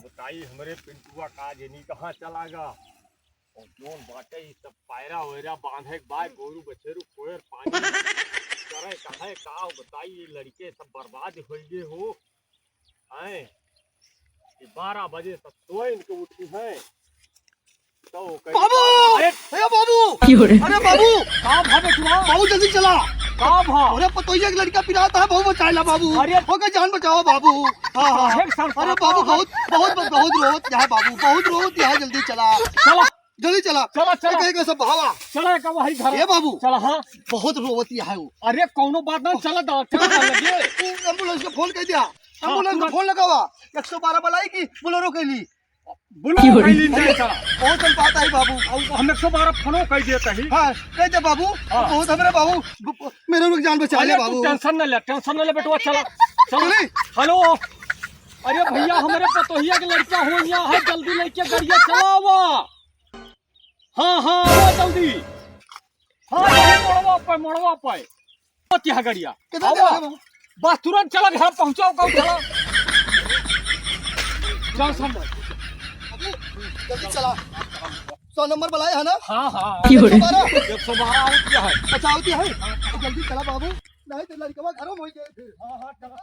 बताई हमरे पिंटुआ का जनी कहाँ चला गा और जोन बाटे ई सब पायरा वैरा बांधे के बाद गोरू बछेरू कोयर पानी करे कहे का बताई ये लड़के सब बर्बाद हो गए हो हैं। 12 बजे सब सोए के उठी है तो बाबू अरे बाबू अरे बाबू का भागे तुआ बाबू जल्दी चला। का भा अरे पतोइया की लड़का पिराता है, बाबू बचाए ला बाबू। अरे हो गए जान बचाओ बाबू। हाँ हाँ अरे बाबू बहुत बहुत बहुत रोत है बाबू, बहुत रोत है। जल्दी चला चला जल्दी चला चला चला एक सब भावा चला का वही घर ये बाबू चला। हाँ बहुत रोवती है वो। अरे कौनो बात ना चला डॉक्टर लगे एम्बुलेंस को फोन कर दिया, एम्बुलेंस को फोन लगावा। 112 बुलाई की बोलेरो के लिए बुलाओ कैली नहीं चला बहुत चल पाता है बाबू। हम 112 फोनो कह देता ही। हाँ कह दे बाबू बहुत हमरे बाबू मेरे लोग जान बचा ले बाबू। टेंशन न ले बेटवा चला चला। हेलो अरे भैया हमारे पतोहिया के लड़का हो यहाँ है, जल्दी लेके गाड़िया चलावा। हाँ हाँ आओ जल्दी। हाँ मोड़वा पे क्या गाड़िया बस तुरंत चला घर पहुँचाओ कब चला चल संभल जल्दी चला। 100 नंबर बुलाए है ना। हाँ हाँ 112 है अच्छा होती है। जल्दी चला बाबू नहीं तो लड़का घरों में हो गए फिर। हाँ हाँ चला।